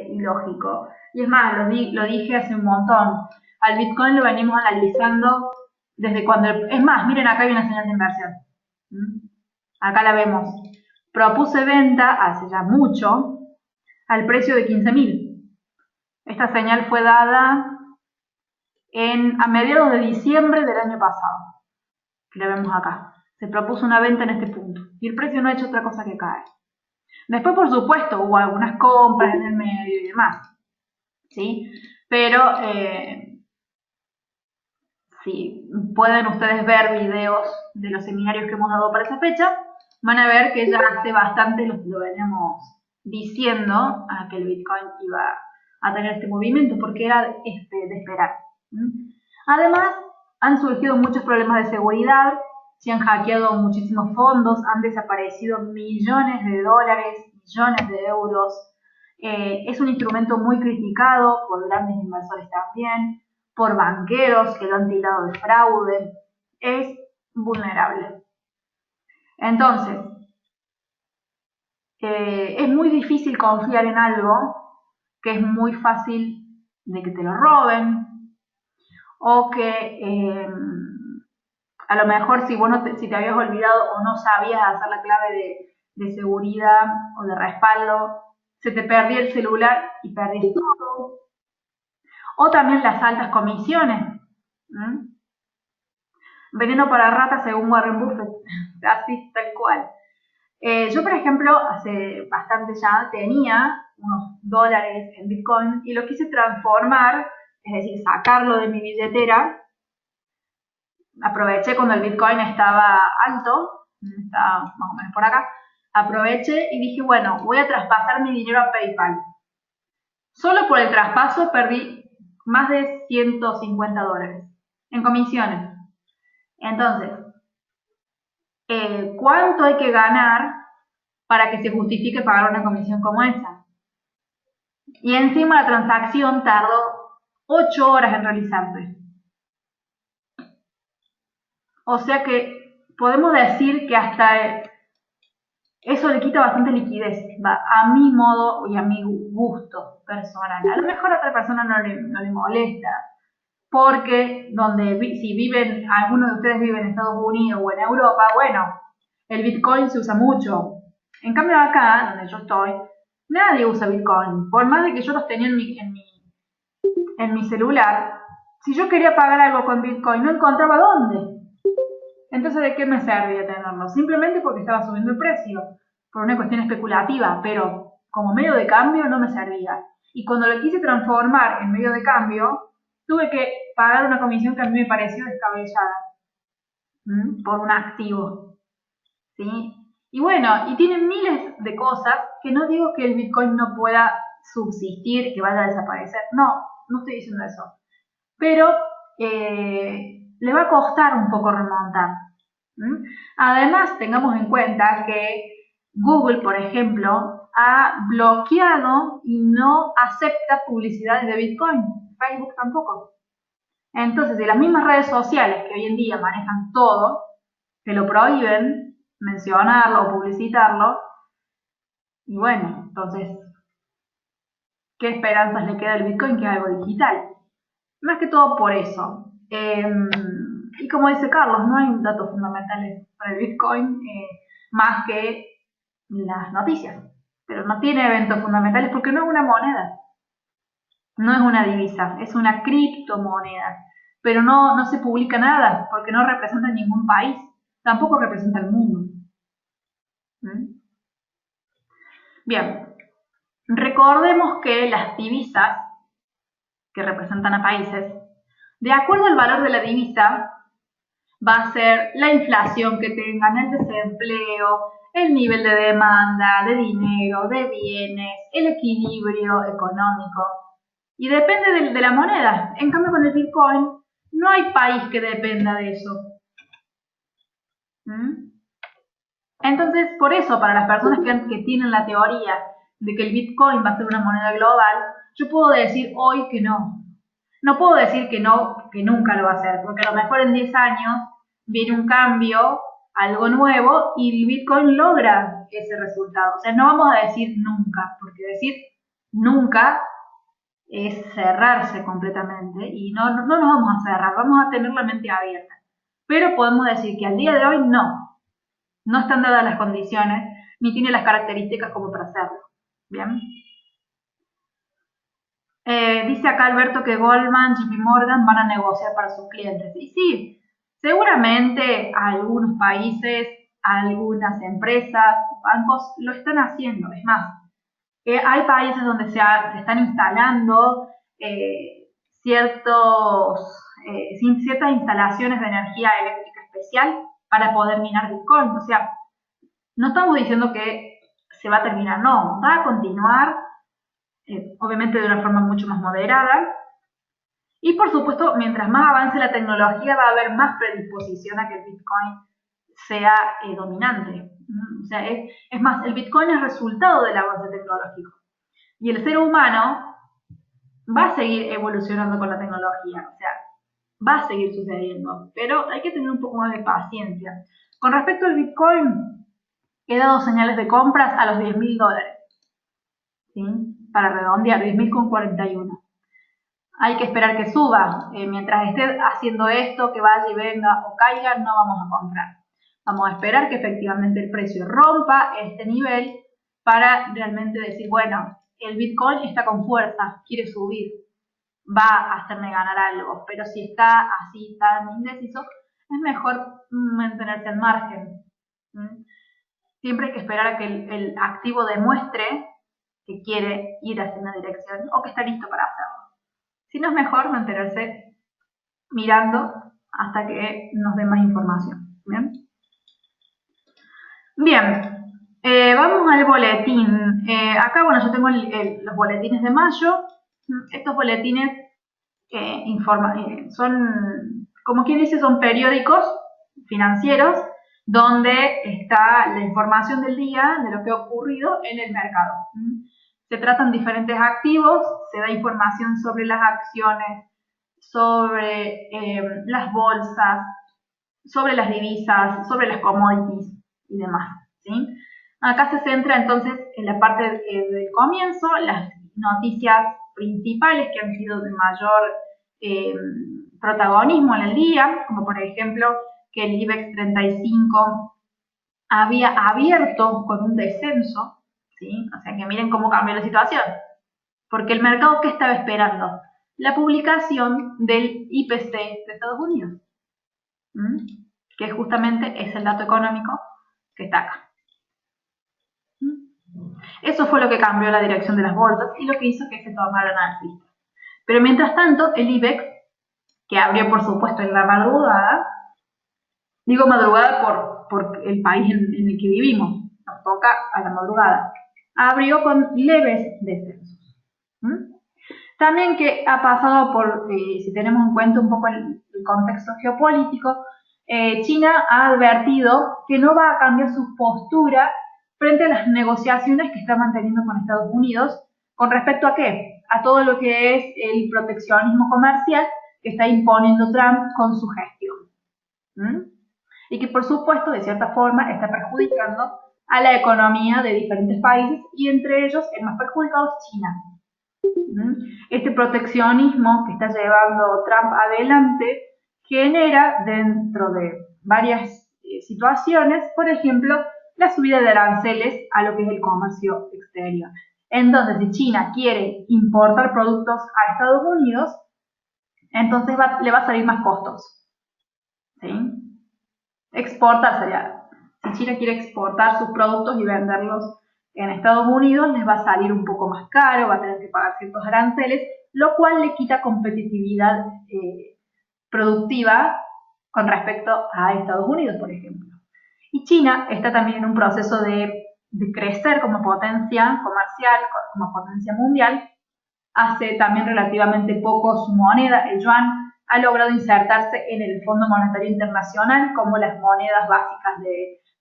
S1: ilógico. Y es más, lo dije hace un montón. Al Bitcoin lo venimos analizando desde cuando... Es más, miren, acá hay una señal de inversión. Acá la vemos. Propuse venta hace ya mucho al precio de 15.000. Esta señal fue dada a mediados de diciembre del año pasado. Que la vemos acá. Se propuso una venta en este punto. Y el precio no ha hecho otra cosa que caer. Después, por supuesto, hubo algunas compras en el medio y demás, ¿sí? Pero si pueden ustedes ver videos de los seminarios que hemos dado para esa fecha, van a ver que ya hace bastante lo veníamos diciendo a que el Bitcoin iba a tener este movimiento, porque era de esperar. Además, han surgido muchos problemas de seguridad, se han hackeado muchísimos fondos, han desaparecido millones de dólares, millones de euros. Es un instrumento muy criticado por grandes inversores también, por banqueros que lo han tildado de fraude. Es vulnerable. Entonces, es muy difícil confiar en algo que es muy fácil de que te lo roben, o que a lo mejor si te habías olvidado o no sabías hacer la clave de seguridad o de respaldo, se te perdía el celular y perdiste todo. O también las altas comisiones. Veneno para ratas según Warren Buffett, así tal cual. Yo, por ejemplo, hace bastante ya tenía unos dólares en Bitcoin y lo quise transformar, es decir, sacarlo de mi billetera. Aproveché cuando el Bitcoin estaba alto, estaba más o menos por acá, aproveché y dije, bueno, voy a traspasar mi dinero a PayPal. Solo por el traspaso perdí más de 150 dólares en comisiones. Entonces, ¿cuánto hay que ganar para que se justifique pagar una comisión como esa? Y encima la transacción tardó 8 horas en realizarse. O sea que podemos decir que hasta eso le quita bastante liquidez, a mi modo y a mi gusto personal. A lo mejor a otra persona no le molesta, porque si viven, algunos de ustedes viven en Estados Unidos o en Europa, bueno, el Bitcoin se usa mucho. En cambio acá, donde yo estoy, nadie usa Bitcoin. Por más de que yo los tenía en mi celular, si yo quería pagar algo con Bitcoin, no encontraba dónde. Entonces, ¿de qué me servía tenerlo? Simplemente porque estaba subiendo el precio, por una cuestión especulativa, pero como medio de cambio no me servía. Y cuando lo quise transformar en medio de cambio, tuve que pagar una comisión que a mí me pareció descabellada por un activo. ¿Sí? Y bueno, y tienen miles de cosas que no digo que el Bitcoin no pueda subsistir, que vaya a desaparecer. No, no estoy diciendo eso. Pero le va a costar un poco remontar. Además, tengamos en cuenta que Google, por ejemplo, ha bloqueado y no acepta publicidades de Bitcoin. Facebook tampoco. Entonces, de las mismas redes sociales que hoy en día manejan todo, que lo prohíben mencionarlo o publicitarlo, y bueno, entonces, ¿qué esperanzas le queda al Bitcoin que es algo digital? Más que todo por eso. Y como dice Carlos, no hay datos fundamentales para el Bitcoin más que las noticias. Pero no tiene eventos fundamentales porque no es una moneda. No es una divisa, es una criptomoneda. Pero no se publica nada porque no representa ningún país. Tampoco representa el mundo. Bien, recordemos que las divisas que representan a países, de acuerdo al valor de la divisa, va a ser la inflación que tengan, el desempleo, el nivel de demanda, de dinero, de bienes, el equilibrio económico. Y depende de la moneda. En cambio, con el Bitcoin, no hay país que dependa de eso. Entonces, por eso, para las personas que tienen la teoría de que el Bitcoin va a ser una moneda global, yo puedo decir hoy que no. No puedo decir que no, que nunca lo va a hacer, porque a lo mejor en 10 años viene un cambio, algo nuevo, y el Bitcoin logra ese resultado. O sea, no vamos a decir nunca, porque decir nunca es cerrarse completamente y no nos vamos a cerrar, vamos a tener la mente abierta. Pero podemos decir que al día de hoy no están dadas las condiciones, ni tiene las características como para hacerlo. ¿Bien? Dice acá Alberto que Goldman, JP Morgan van a negociar para sus clientes. Y sí, seguramente algunos países, algunas empresas, bancos lo están haciendo. Es más, hay países donde se están instalando ciertas instalaciones de energía eléctrica especial para poder minar Bitcoin. O sea, no estamos diciendo que se va a terminar, no, va a continuar, obviamente de una forma mucho más moderada. Y por supuesto, mientras más avance la tecnología, va a haber más predisposición a que el Bitcoin sea dominante. O sea, es más, el Bitcoin es resultado del avance tecnológico. Y el ser humano va a seguir evolucionando con la tecnología. O sea, va a seguir sucediendo. Pero hay que tener un poco más de paciencia. Con respecto al Bitcoin, he dado señales de compras a los $10.000. ¿Sí? Para redondear, 10.041. Hay que esperar que suba. Mientras esté haciendo esto, que vaya y venga o caiga, no vamos a comprar. Vamos a esperar que efectivamente el precio rompa este nivel para realmente decir, bueno, el Bitcoin está con fuerza, quiere subir, va a hacerme ganar algo, pero si está así tan indeciso, es mejor mantenerse al margen. Siempre hay que esperar a que el activo demuestre que quiere ir hacia una dirección o que está listo para hacerlo. Si no, es mejor mantenerse mirando hasta que nos den más información. Bien, bien, vamos al boletín. Acá, bueno, yo tengo los boletines de mayo. Estos boletines son, como quien dice, son periódicos financieros donde está la información del día de lo que ha ocurrido en el mercado. Se tratan diferentes activos, se da información sobre las acciones, sobre las bolsas, sobre las divisas, sobre las commodities y demás. ¿Sí? Acá se centra entonces en la parte del comienzo, las noticias principales que han sido de mayor protagonismo en el día, como por ejemplo que el IBEX 35 había abierto con un descenso, ¿sí? O sea que miren cómo cambió la situación. Porque el mercado, ¿qué estaba esperando? La publicación del IPC de Estados Unidos, que justamente es el dato económico que está acá. Eso fue lo que cambió la dirección de las bolsas y lo que hizo que se tomaran alcistas. Pero mientras tanto, el IBEX, que abrió por supuesto en la madrugada, digo madrugada por el país en el que vivimos, nos toca a la madrugada, abrió con leves descensos. También que ha pasado por, si tenemos en cuenta un poco el contexto geopolítico, China ha advertido que no va a cambiar su postura frente a las negociaciones que está manteniendo con Estados Unidos. ¿Con respecto a qué? A todo lo que es el proteccionismo comercial que está imponiendo Trump con su gestión. Y que por supuesto de cierta forma está perjudicando a la economía de diferentes países y entre ellos el más perjudicado es China. Este proteccionismo que está llevando Trump adelante genera dentro de varias situaciones, por ejemplo, la subida de aranceles a lo que es el comercio exterior. Entonces, si China quiere importar productos a Estados Unidos, entonces le va a salir más costoso. ¿Sí? Exportar sería, si China quiere exportar sus productos y venderlos en Estados Unidos, les va a salir un poco más caro, va a tener que pagar ciertos aranceles, lo cual le quita competitividad productiva con respecto a Estados Unidos, por ejemplo. Y China está también en un proceso de crecer como potencia comercial, como potencia mundial. Hace también relativamente poco su moneda, el yuan, ha logrado insertarse en el Fondo Monetario Internacional como las monedas básicas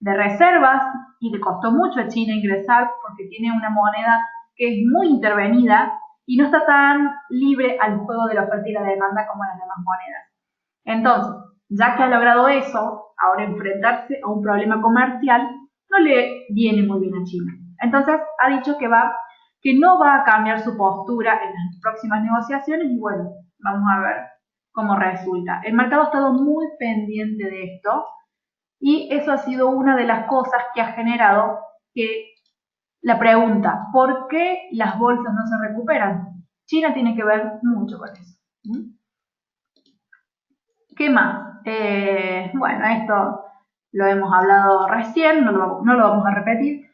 S1: de reservas y le costó mucho a China ingresar porque tiene una moneda que es muy intervenida y no está tan libre al juego de la oferta y la demanda como las demás monedas. Entonces, ya que ha logrado eso, ahora enfrentarse a un problema comercial no le viene muy bien a China. Entonces, ha dicho que no va a cambiar su postura en las próximas negociaciones y bueno, vamos a ver cómo resulta. El mercado ha estado muy pendiente de esto y eso ha sido una de las cosas que ha generado que la pregunta, ¿por qué las bolsas no se recuperan? China tiene que ver mucho con eso. ¿Qué más? Bueno, esto lo hemos hablado recién, no lo vamos a repetir.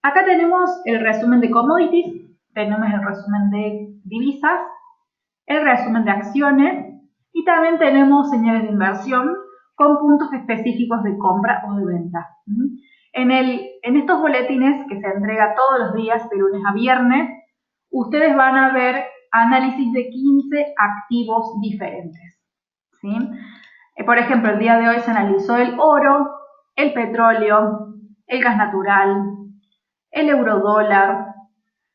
S1: Acá tenemos el resumen de commodities, tenemos el resumen de divisas, el resumen de acciones y también tenemos señales de inversión con puntos específicos de compra o de venta. En estos boletines que se entrega todos los días de lunes a viernes, ustedes van a ver análisis de 15 activos diferentes. ¿Sí? Por ejemplo, el día de hoy se analizó el oro, el petróleo, el gas natural, el eurodólar,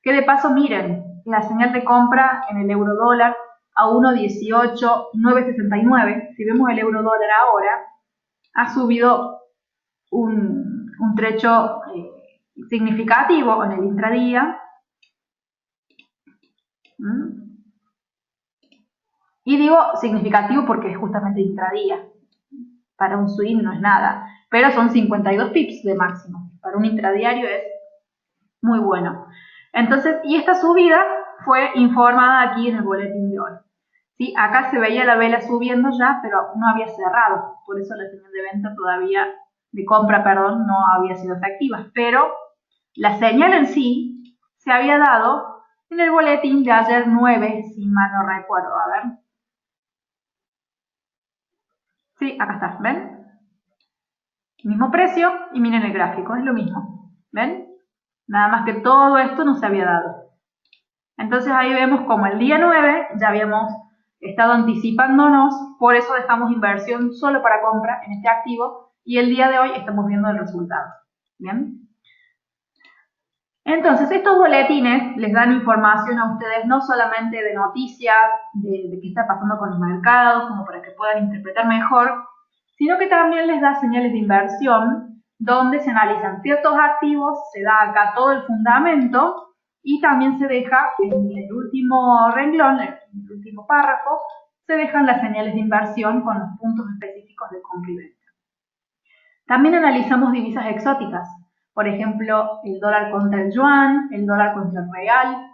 S1: que de paso miren, la señal de compra en el eurodólar a 1.18.969, si vemos el eurodólar ahora, ha subido un trecho significativo en el intradía. Y digo significativo porque es justamente intradía. para un swing no es nada, pero son 52 pips de máximo. Para un intradiario es muy bueno. Entonces, y esta subida fue informada aquí en el boletín de hoy. ¿Sí? Acá se veía la vela subiendo ya, pero no había cerrado, por eso la señal de venta todavía, de compra, perdón, no había sido efectiva. Pero la señal en sí se había dado en el boletín de ayer 9, si mal no recuerdo. A ver. Sí, acá está, ¿ven? Mismo precio y miren el gráfico, es lo mismo, ¿ven? Nada más que todo esto no se había dado. Entonces ahí vemos como el día 9 ya habíamos estado anticipándonos, por eso dejamos inversión solo para compra en este activo y el día de hoy estamos viendo el resultado. ¿Bien? Entonces estos boletines les dan información a ustedes no solamente de noticias, de qué está pasando con los mercados, como para que puedan interpretar mejor, sino que también les da señales de inversión donde se analizan ciertos activos, se da acá todo el fundamento y también se deja en el último renglón, en el último párrafo, se dejan las señales de inversión con los puntos específicos de compra y venta. También analizamos divisas exóticas, por ejemplo, el dólar contra el yuan, el dólar contra el real.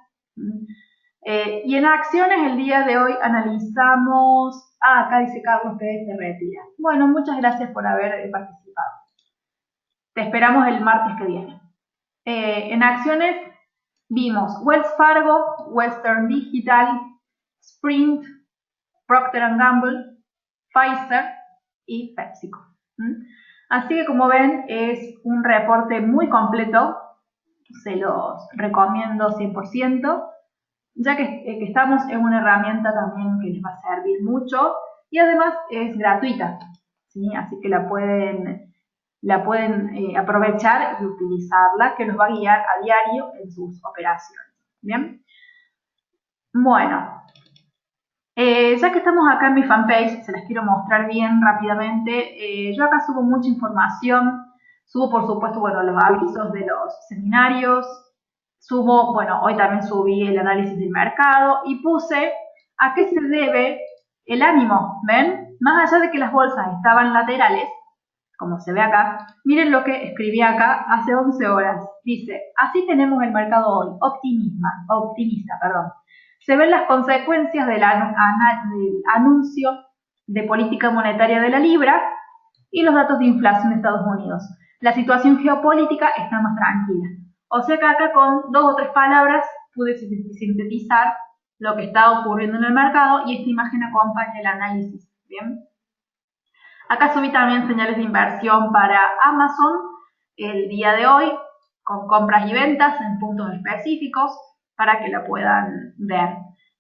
S1: Y en acciones el día de hoy analizamos, acá dice Carlos que se retira. Bueno, muchas gracias por haber participado. Te esperamos el martes que viene. En acciones vimos Wells Fargo, Western Digital, Sprint, Procter & Gamble, Pfizer y PepsiCo. Así que como ven es un reporte muy completo, se los recomiendo 100%, ya que estamos en una herramienta también que les va a servir mucho y además es gratuita, ¿sí? Así que la pueden aprovechar y utilizarla, que los va a guiar a diario en sus operaciones. ¿Bien? Bueno, ya que estamos acá en mi fanpage, se las quiero mostrar bien rápidamente. Yo acá subo mucha información, subo por supuesto, bueno, los avisos de los seminarios, subo, bueno, hoy también subí el análisis del mercado y puse a qué se debe el ánimo, ¿ven? Más allá de que las bolsas estaban laterales, como se ve acá, miren lo que escribí acá hace 11 horas. Dice, así tenemos el mercado hoy, optimista. Se ven las consecuencias del anuncio de política monetaria de la libra y los datos de inflación de Estados Unidos. La situación geopolítica está más tranquila. O sea que acá con 2 o 3 palabras pude sintetizar lo que está ocurriendo en el mercado y esta imagen acompaña el análisis. ¿Bien? Acá subí también señales de inversión para Amazon el día de hoy con compras y ventas en puntos específicos para que la puedan ver.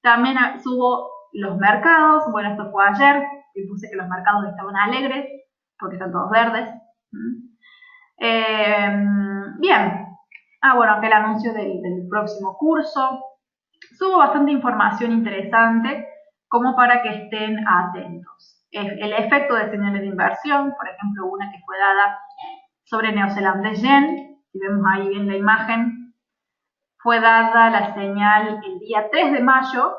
S1: También subo los mercados, bueno, esto fue ayer, y puse que los mercados estaban alegres porque están todos verdes. Bien, bueno, acá el anuncio del próximo curso. Subo bastante información interesante como para que estén atentos. El efecto de señales de inversión, por ejemplo, una que fue dada sobre neozelandés yen, si vemos ahí bien la imagen, fue dada la señal el día 3 de mayo,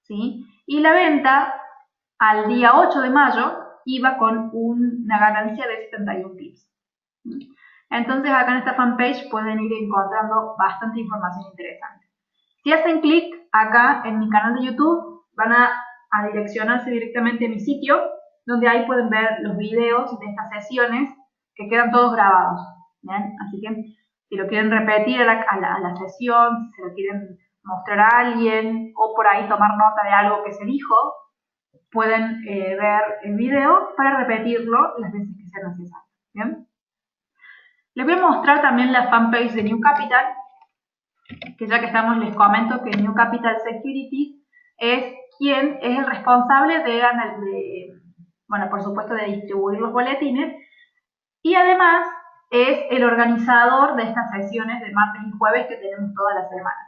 S1: ¿sí? Y la venta al día 8 de mayo iba con una ganancia de 71 pips. Entonces acá en esta fanpage pueden ir encontrando bastante información interesante. Si hacen clic acá en mi canal de YouTube, van a direccionarse directamente a mi sitio, donde ahí pueden ver los videos de estas sesiones que quedan todos grabados. ¿Bien? Así que si lo quieren repetir a la sesión, si se lo quieren mostrar a alguien o por ahí tomar nota de algo que se dijo, pueden ver el video para repetirlo las veces que sea necesario. ¿Bien? Les voy a mostrar también la fanpage de New Capital, que ya que estamos les comento que New Capital Securities es quien es el responsable bueno, por supuesto, de distribuir los boletines y además es el organizador de estas sesiones de martes y jueves que tenemos todas las semanas.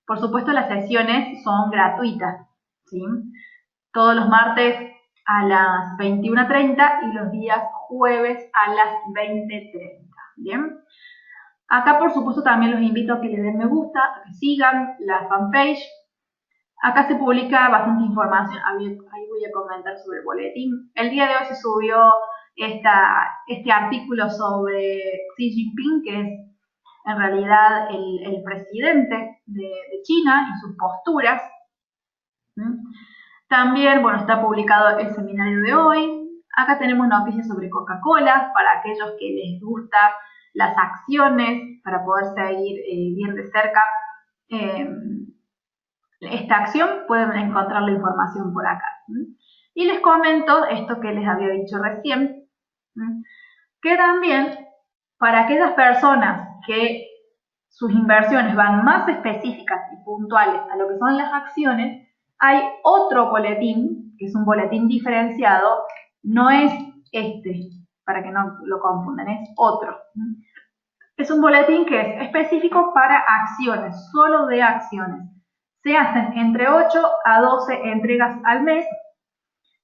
S1: Por supuesto, las sesiones son gratuitas, ¿sí? Todos los martes a las 21:30 y los días jueves a las 20:30, ¿bien? Acá, por supuesto, también los invito a que le den me gusta, a que sigan la fanpage. Acá se publica bastante información, ahí voy a comentar sobre el boletín. El día de hoy se subió este artículo sobre Xi Jinping, que es en realidad el presidente de China y sus posturas. También, bueno, está publicado el seminario de hoy. Acá tenemos noticias sobre Coca-Cola para aquellos que les gusta las acciones, para poder seguir bien de cerca esta acción. Pueden encontrar la información por acá. Y les comento esto que les había dicho recién, que también para aquellas personas que sus inversiones van más específicas y puntuales a lo que son las acciones, hay otro boletín, que es un boletín diferenciado, no es este, para que no lo confundan, es otro. Es un boletín que es específico para acciones, solo de acciones. Se hacen entre 8 a 12 entregas al mes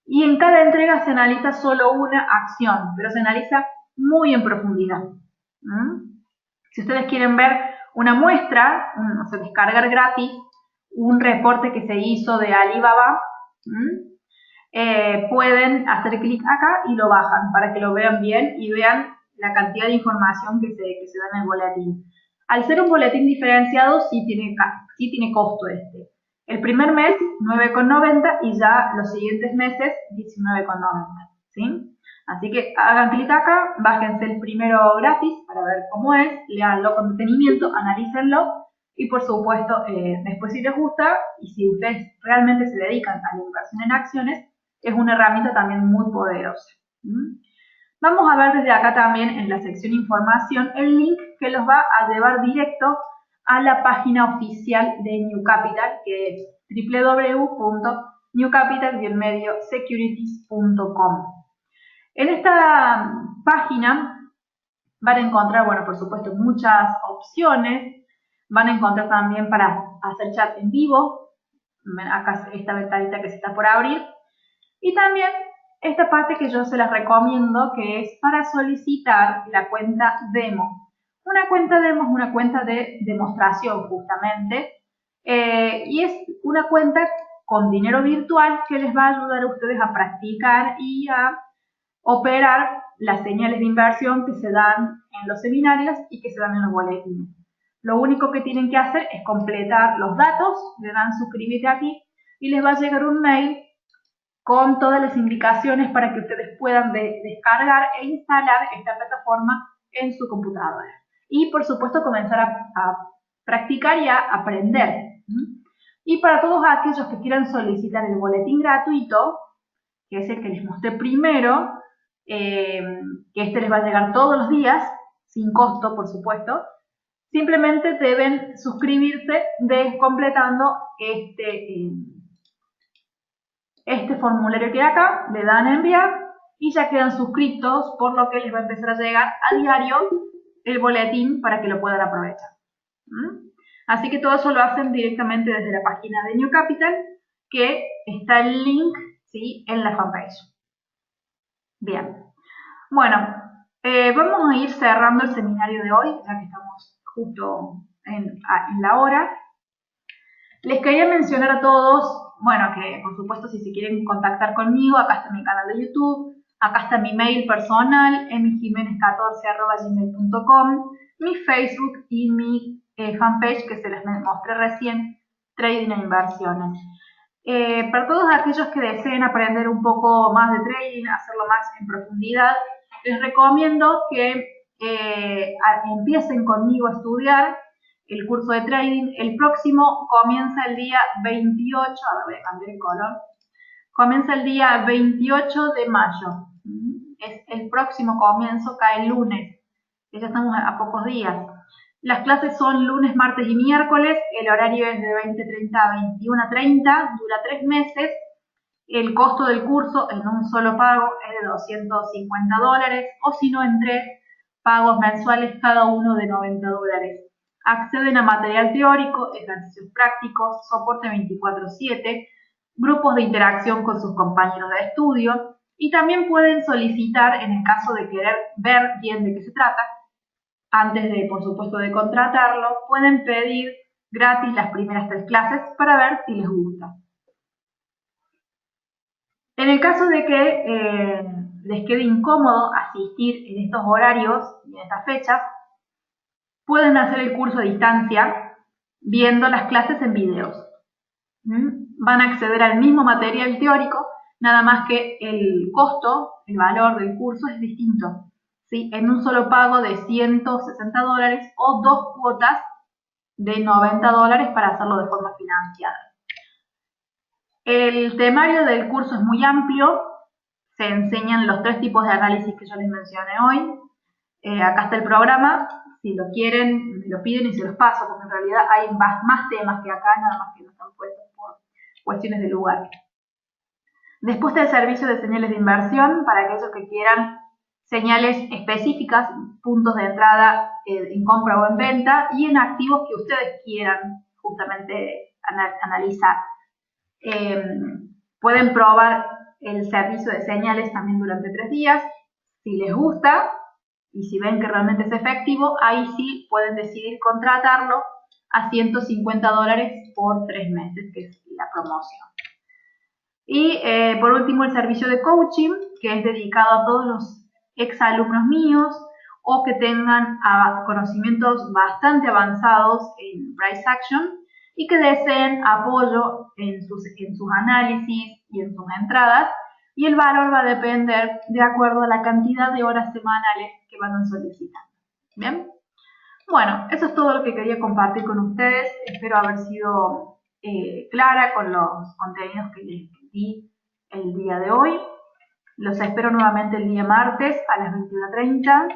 S1: y en cada entrega se analiza solo una acción, pero se analiza muy en profundidad. Si ustedes quieren ver una muestra, descargar gratis un reporte que se hizo de Alibaba, pueden hacer clic acá y lo bajan para que lo vean bien y vean la cantidad de información que se da en el boletín. Al ser un boletín diferenciado, sí tiene costo este. El primer mes, 9,90 y ya los siguientes meses, 19,90. ¿Sí? Así que hagan clic acá, bájense el primero gratis para ver cómo es, leanlo con detenimiento, analícenlo y por supuesto, después si les gusta y si ustedes realmente se dedican a la inversión en acciones, es una herramienta también muy poderosa. Vamos a ver desde acá también en la sección información el link que los va a llevar directo a la página oficial de New Capital, que es www.newcapital-securities.com. En esta página van a encontrar, bueno, por supuesto, muchas opciones. Van a encontrar también para hacer chat en vivo. Acá esta ventanita que se está por abrir. Y también esta parte que yo se las recomiendo, que es para solicitar la cuenta demo. Una cuenta demo es una cuenta de demostración, justamente. Y es una cuenta con dinero virtual que les va a ayudar a ustedes a practicar y a operar las señales de inversión que se dan en los seminarios y que se dan en los boletines. Lo único que tienen que hacer es completar los datos, le dan suscríbete aquí y les va a llegar un mail con todas las indicaciones para que ustedes puedan descargar e instalar esta plataforma en su computadora. Y por supuesto comenzar a practicar y a aprender. Y para todos aquellos que quieran solicitar el boletín gratuito, que es el que les mostré primero, que este les va a llegar todos los días, sin costo por supuesto, simplemente deben suscribirse completando este formulario que hay acá, le dan a enviar y ya quedan suscritos, por lo que les va a empezar a llegar a diario el boletín para que lo puedan aprovechar. Así que todo eso lo hacen directamente desde la página de New Capital, que está el link, ¿sí?, en la fanpage. Bien, bueno, vamos a ir cerrando el seminario de hoy, ya que estamos justo en la hora. Les quería mencionar a todos, bueno, que por supuesto si se quieren contactar conmigo, acá está mi canal de YouTube, acá está mi mail personal, emijimenez14@gmail.com, mi Facebook y mi fanpage que se les mostré recién, Trading e Inversiones. Para todos aquellos que deseen aprender un poco más de trading, hacerlo más en profundidad, les recomiendo que empiecen conmigo a estudiar el curso de trading. El próximo comienza el día 28, ahora voy a cambiar el color, comienza el día 28 de mayo. Es el próximo comienzo, cae el lunes, ya estamos a pocos días. Las clases son lunes, martes y miércoles, el horario es de 20:30 a 21:30, dura 3 meses. El costo del curso en un solo pago es de $250, o si no en 3 pagos mensuales, cada uno de $90. Acceden a material teórico, ejercicios prácticos, soporte 24/7, grupos de interacción con sus compañeros de estudio y también pueden solicitar, en el caso de querer ver bien de qué se trata, antes de, por supuesto, de contratarlo, pueden pedir gratis las primeras 3 clases para ver si les gusta. En el caso de que les quede incómodo asistir en estos horarios y en estas fechas, pueden hacer el curso a distancia viendo las clases en videos. Van a acceder al mismo material teórico, nada más que el costo, el valor del curso es distinto, ¿sí? En un solo pago de $160 o 2 cuotas de $90 para hacerlo de forma financiada. El temario del curso es muy amplio, se enseñan los 3 tipos de análisis que yo les mencioné hoy. Acá está el programa, si lo quieren me lo piden y se los paso, porque en realidad hay más temas que acá, nada más que no están puestos por cuestiones de lugar. Después está el servicio de señales de inversión para aquellos que quieran señales específicas, puntos de entrada en compra o en venta y en activos que ustedes quieran justamente analizar. Pueden probar el servicio de señales también durante 3 días. Si les gusta y si ven que realmente es efectivo, ahí sí pueden decidir contratarlo a $150 por 3 meses, que es la promoción. Y por último el servicio de coaching, que es dedicado a todos los exalumnos míos o que tengan conocimientos bastante avanzados en Price Action y que deseen apoyo en sus análisis y en sus entradas, y el valor va a depender de acuerdo a la cantidad de horas semanales que van a solicitar. ¿Bien? Bueno, eso es todo lo que quería compartir con ustedes. Espero haber sido clara con los contenidos que les di el día de hoy. Los espero nuevamente el día martes a las 21:30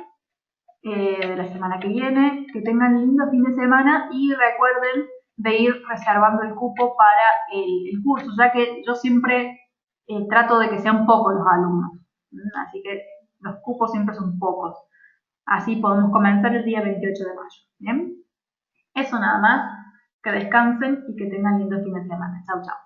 S1: de la semana que viene. Que tengan lindo fin de semana y recuerden de ir reservando el cupo para el curso, ya que yo siempre trato de que sean pocos los alumnos, así que los cupos siempre son pocos. Así podemos comenzar el día 28 de mayo. ¿Bien? Eso nada más. Que descansen y que tengan lindo fin de semana. Chau, chau.